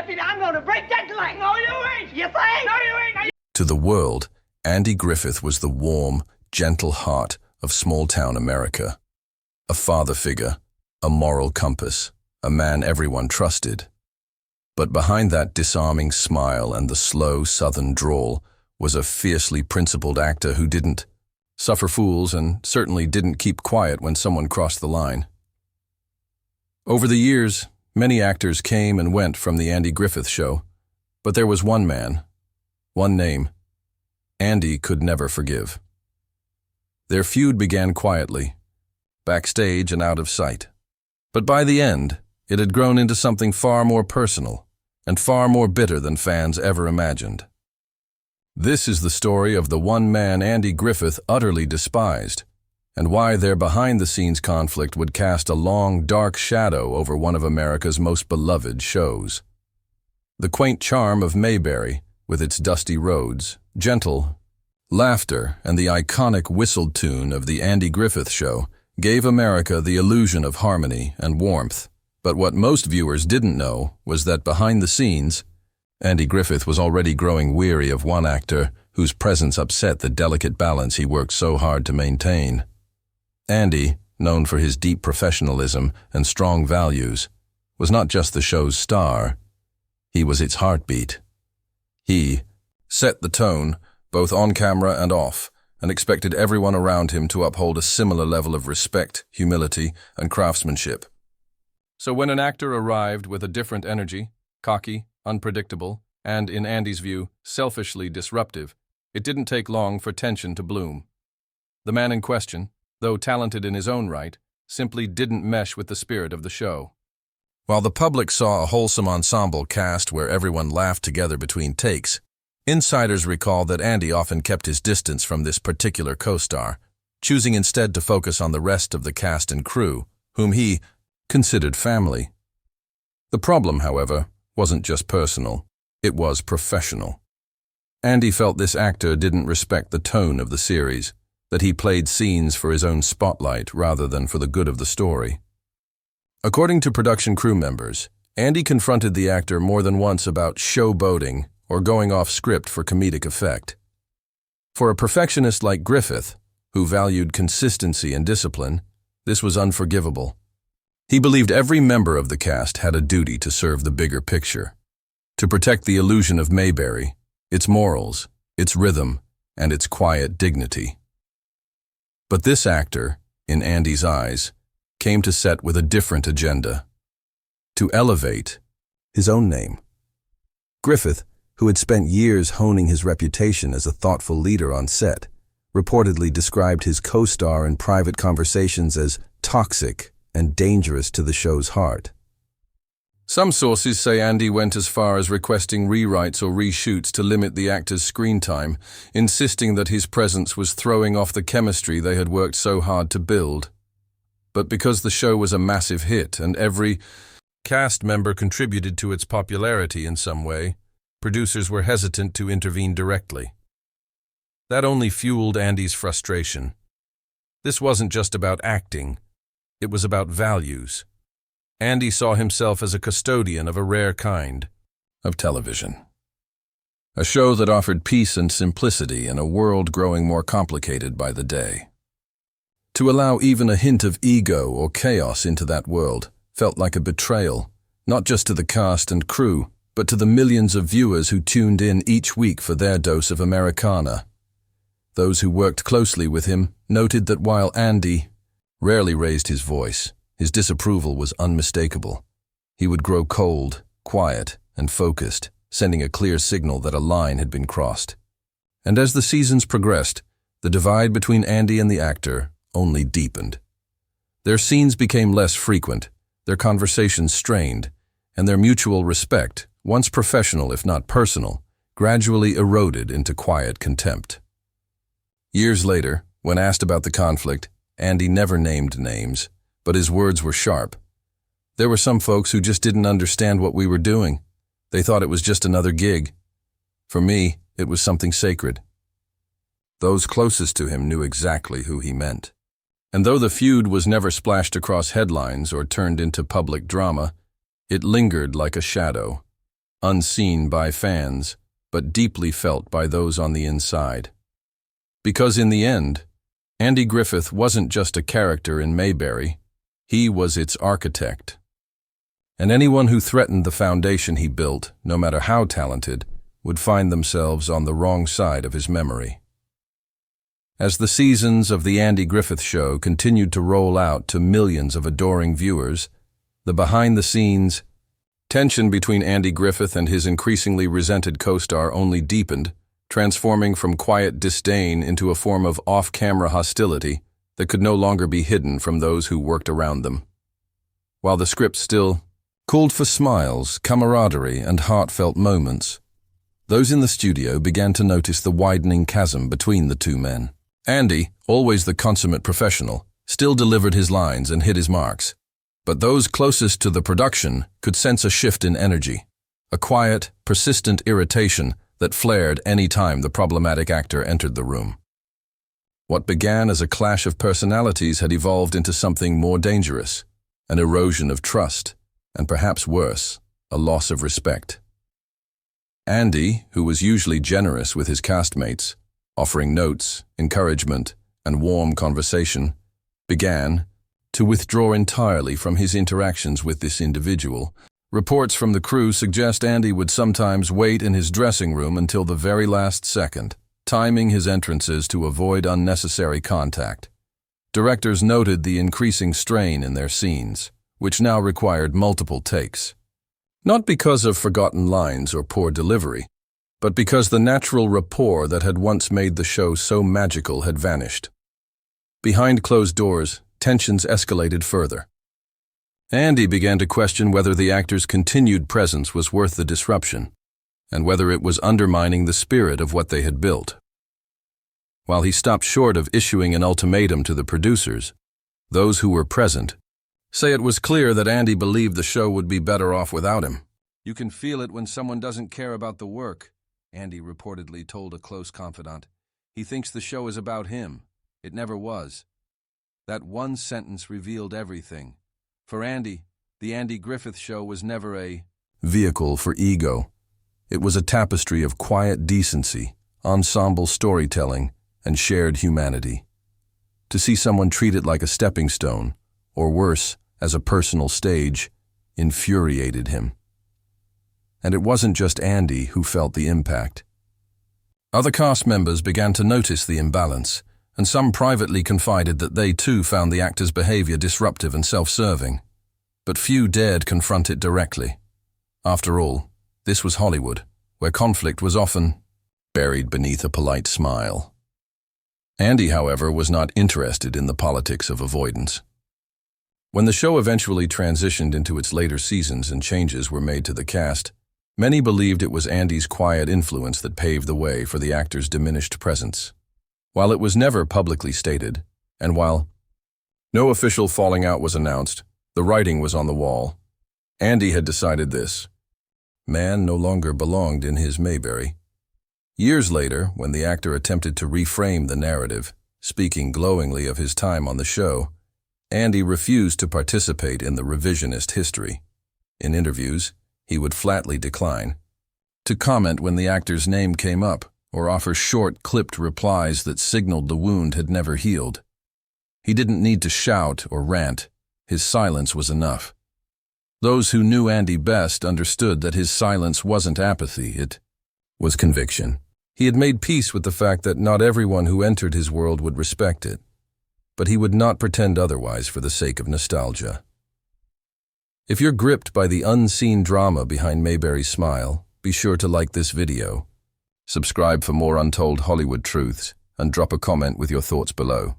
Deputy. I'm going to break that glass. No, you ain't. You think? No, you ain't. To the world, Andy Griffith was the warm, gentle heart of small-town America. A father figure, a moral compass, a man everyone trusted. But behind that disarming smile and the slow southern drawl was a fiercely principled actor who didn't suffer fools and certainly didn't keep quiet when someone crossed the line. Over the years, many actors came and went from the Andy Griffith Show, but there was one man, one name, Andy could never forgive. Their feud began quietly, backstage and out of sight. But by the end, it had grown into something far more personal and far more bitter than fans ever imagined. This is the story of the one man Andy Griffith utterly despised, and why their behind-the-scenes conflict would cast a long, dark shadow over one of America's most beloved shows. The quaint charm of Mayberry, with its dusty roads, gentle laughter, and the iconic whistled tune of the Andy Griffith Show gave America the illusion of harmony and warmth. But what most viewers didn't know was that behind the scenes, Andy Griffith was already growing weary of one actor whose presence upset the delicate balance he worked so hard to maintain. Andy, known for his deep professionalism and strong values, was not just the show's star, he was its heartbeat. He set the tone, both on camera and off, and expected everyone around him to uphold a similar level of respect, humility, and craftsmanship. So when an actor arrived with a different energy, cocky, unpredictable, and, in Andy's view, selfishly disruptive, it didn't take long for tension to bloom. The man in question, though talented in his own right, simply didn't mesh with the spirit of the show. While the public saw a wholesome ensemble cast where everyone laughed together between takes, insiders recall that Andy often kept his distance from this particular co-star, choosing instead to focus on the rest of the cast and crew, whom he considered family. The problem, however, wasn't just personal, it was professional. Andy felt this actor didn't respect the tone of the series, that he played scenes for his own spotlight rather than for the good of the story. According to production crew members, Andy confronted the actor more than once about showboating or going off script for comedic effect. For a perfectionist like Griffith, who valued consistency and discipline, this was unforgivable. He believed every member of the cast had a duty to serve the bigger picture, to protect the illusion of Mayberry, its morals, its rhythm, and its quiet dignity. But this actor, in Andy's eyes, came to set with a different agenda, to elevate his own name. Griffith, who had spent years honing his reputation as a thoughtful leader on set, reportedly described his co-star in private conversations as toxic and dangerous to the show's heart. Some sources say Andy went as far as requesting rewrites or reshoots to limit the actor's screen time, insisting that his presence was throwing off the chemistry they had worked so hard to build. But because the show was a massive hit and every cast member contributed to its popularity in some way, producers were hesitant to intervene directly. That only fueled Andy's frustration. This wasn't just about acting, it was about values. Andy saw himself as a custodian of a rare kind of television. A show that offered peace and simplicity in a world growing more complicated by the day. To allow even a hint of ego or chaos into that world felt like a betrayal, not just to the cast and crew, but to the millions of viewers who tuned in each week for their dose of Americana. Those who worked closely with him noted that while Andy rarely raised his voice, his disapproval was unmistakable. He would grow cold, quiet, and focused, sending a clear signal that a line had been crossed. And as the seasons progressed, the divide between Andy and the actor only deepened. Their scenes became less frequent, their conversations strained, and their mutual respect, once professional if not personal, gradually eroded into quiet contempt. Years later, when asked about the conflict, Andy never named names, but his words were sharp. There were some folks who just didn't understand what we were doing. They thought it was just another gig. For me, it was something sacred. Those closest to him knew exactly who he meant. And though the feud was never splashed across headlines or turned into public drama, it lingered like a shadow, unseen by fans, but deeply felt by those on the inside. Because in the end, Andy Griffith wasn't just a character in Mayberry, he was its architect. And anyone who threatened the foundation he built, no matter how talented, would find themselves on the wrong side of his memory. As the seasons of The Andy Griffith Show continued to roll out to millions of adoring viewers, the behind-the-scenes tension between Andy Griffith and his increasingly resented co-star only deepened, transforming from quiet disdain into a form of off-camera hostility that could no longer be hidden from those who worked around them. While the script still called for smiles, camaraderie, and heartfelt moments, those in the studio began to notice the widening chasm between the two men. Andy, always the consummate professional, still delivered his lines and hit his marks. But those closest to the production could sense a shift in energy, a quiet, persistent irritation that flared any time the problematic actor entered the room. What began as a clash of personalities had evolved into something more dangerous, an erosion of trust, and perhaps worse, a loss of respect. Andy, who was usually generous with his castmates, offering notes, encouragement, and warm conversation, began to withdraw entirely from his interactions with this individual. Reports from the crew suggest Andy would sometimes wait in his dressing room until the very last second, timing his entrances to avoid unnecessary contact. Directors noted the increasing strain in their scenes, which now required multiple takes. Not because of forgotten lines or poor delivery, but because the natural rapport that had once made the show so magical had vanished. Behind closed doors, tensions escalated further. Andy began to question whether the actor's continued presence was worth the disruption, and whether it was undermining the spirit of what they had built. While he stopped short of issuing an ultimatum to the producers, those who were present say it was clear that Andy believed the show would be better off without him. "You can feel it when someone doesn't care about the work," Andy reportedly told a close confidant. "He thinks the show is about him. It never was." That one sentence revealed everything. For Andy, The Andy Griffith Show was never a vehicle for ego. It was a tapestry of quiet decency, ensemble storytelling, and shared humanity. To see someone treat it like a stepping stone, or worse, as a personal stage, infuriated him. And it wasn't just Andy who felt the impact. Other cast members began to notice the imbalance, and some privately confided that they too found the actor's behavior disruptive and self-serving. But few dared confront it directly. After all, this was Hollywood, where conflict was often buried beneath a polite smile. Andy, however, was not interested in the politics of avoidance. When the show eventually transitioned into its later seasons and changes were made to the cast, many believed it was Andy's quiet influence that paved the way for the actor's diminished presence. While it was never publicly stated, and while no official falling out was announced, the writing was on the wall. Andy had decided this. Man no longer belonged in his Mayberry. Years later, when the actor attempted to reframe the narrative, speaking glowingly of his time on the show, Andy refused to participate in the revisionist history. In interviews, he would flatly decline to comment when the actor's name came up, or offer short, clipped replies that signaled the wound had never healed. He didn't need to shout or rant. His silence was enough. Those who knew Andy best understood that his silence wasn't apathy, it was conviction. He had made peace with the fact that not everyone who entered his world would respect it, but he would not pretend otherwise for the sake of nostalgia. If you're gripped by the unseen drama behind Mayberry's smile, be sure to like this video, subscribe for more untold Hollywood truths, and drop a comment with your thoughts below.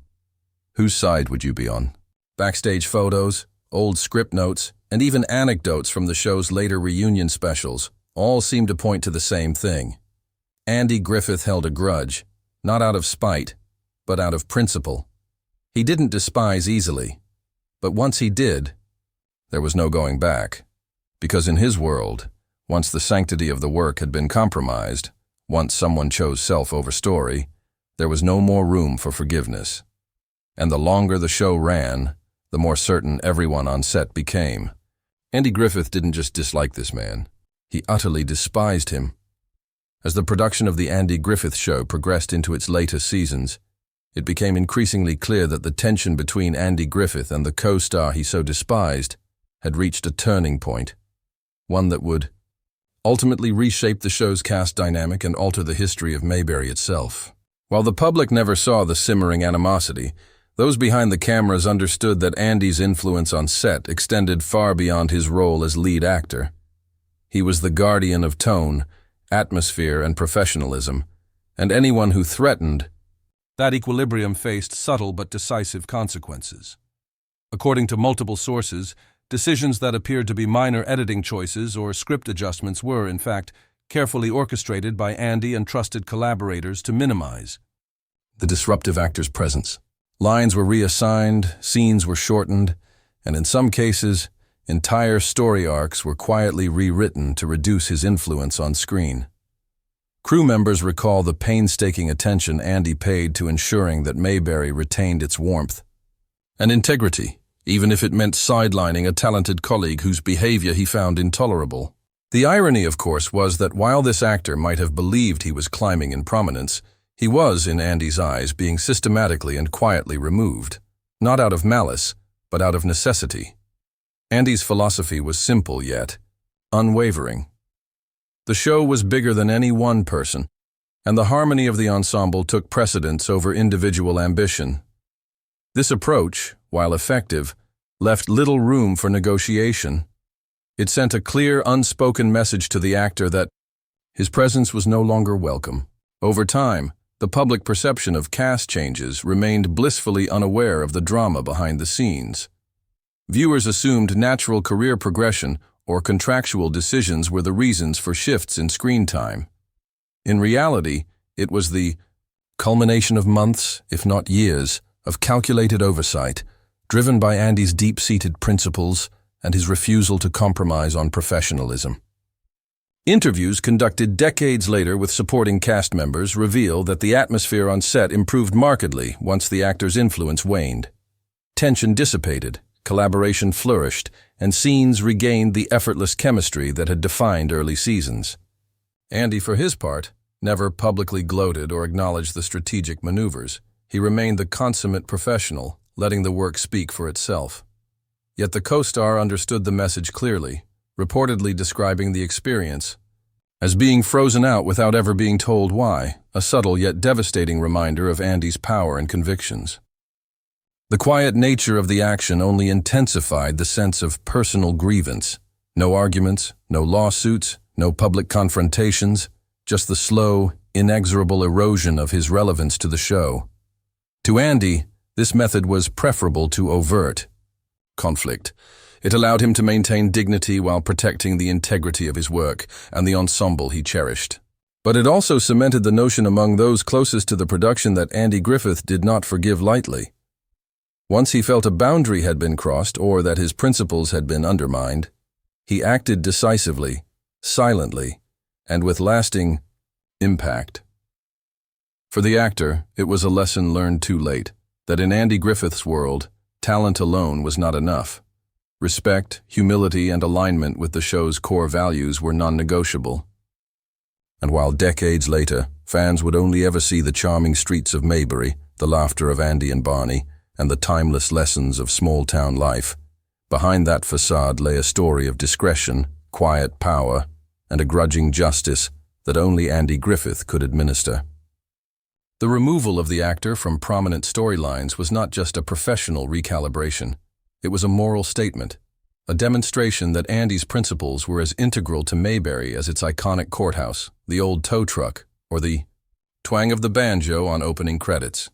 Whose side would you be on? Backstage photos, old script notes, and even anecdotes from the show's later reunion specials all seem to point to the same thing. Andy Griffith held a grudge, not out of spite, but out of principle. He didn't despise easily, but once he did, there was no going back. Because in his world, once the sanctity of the work had been compromised, once someone chose self over story, there was no more room for forgiveness. And the longer the show ran, the more certain everyone on set became. Andy Griffith didn't just dislike this man. He utterly despised him. As the production of the Andy Griffith Show progressed into its later seasons, it became increasingly clear that the tension between Andy Griffith and the co-star he so despised had reached a turning point, one that would ultimately reshape the show's cast dynamic and alter the history of Mayberry itself. While the public never saw the simmering animosity, those behind the cameras understood that Andy's influence on set extended far beyond his role as lead actor. He was the guardian of tone, atmosphere, and professionalism, and anyone who threatened that equilibrium faced subtle but decisive consequences. According to multiple sources, decisions that appeared to be minor editing choices or script adjustments were, in fact, carefully orchestrated by Andy and trusted collaborators to minimize the disruptive actor's presence. Lines were reassigned, scenes were shortened, and in some cases, entire story arcs were quietly rewritten to reduce his influence on screen. Crew members recall the painstaking attention Andy paid to ensuring that Mayberry retained its warmth and integrity, even if it meant sidelining a talented colleague whose behavior he found intolerable. The irony, of course, was that while this actor might have believed he was climbing in prominence, he was, in Andy's eyes, being systematically and quietly removed, not out of malice, but out of necessity. Andy's philosophy was simple yet unwavering. The show was bigger than any one person, and the harmony of the ensemble took precedence over individual ambition. This approach, while effective, left little room for negotiation. It sent a clear, unspoken message to the actor that his presence was no longer welcome. Over time, the public perception of cast changes remained blissfully unaware of the drama behind the scenes. Viewers assumed natural career progression or contractual decisions were the reasons for shifts in screen time. In reality, it was the culmination of months, if not years, of calculated oversight, driven by Andy's deep-seated principles and his refusal to compromise on professionalism. Interviews conducted decades later with supporting cast members reveal that the atmosphere on set improved markedly once the actor's influence waned. Tension dissipated, collaboration flourished, and scenes regained the effortless chemistry that had defined early seasons. Andy, for his part, never publicly gloated or acknowledged the strategic maneuvers. He remained the consummate professional, letting the work speak for itself. Yet the co-star understood the message clearly, reportedly describing the experience as being frozen out without ever being told why, a subtle yet devastating reminder of Andy's power and convictions. The quiet nature of the action only intensified the sense of personal grievance. No arguments, no lawsuits, no public confrontations, just the slow, inexorable erosion of his relevance to the show. To Andy, this method was preferable to overt conflict. It allowed him to maintain dignity while protecting the integrity of his work and the ensemble he cherished. But it also cemented the notion among those closest to the production that Andy Griffith did not forgive lightly. Once he felt a boundary had been crossed or that his principles had been undermined, he acted decisively, silently, and with lasting impact. For the actor, it was a lesson learned too late, that in Andy Griffith's world, talent alone was not enough. Respect, humility, and alignment with the show's core values were non-negotiable. And while decades later, fans would only ever see the charming streets of Mayberry, the laughter of Andy and Barney, and the timeless lessons of small-town life, behind that facade lay a story of discretion, quiet power, and a grudging justice that only Andy Griffith could administer. The removal of the actor from prominent storylines was not just a professional recalibration. It was a moral statement, a demonstration that Andy's principles were as integral to Mayberry as its iconic courthouse, the old tow truck, or the twang of the banjo on opening credits.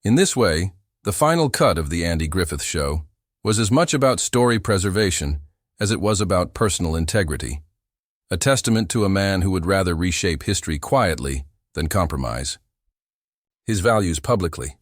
In this way, the final cut of the Andy Griffith Show was as much about story preservation as it was about personal integrity, a testament to a man who would rather reshape history quietly than compromise his values publicly.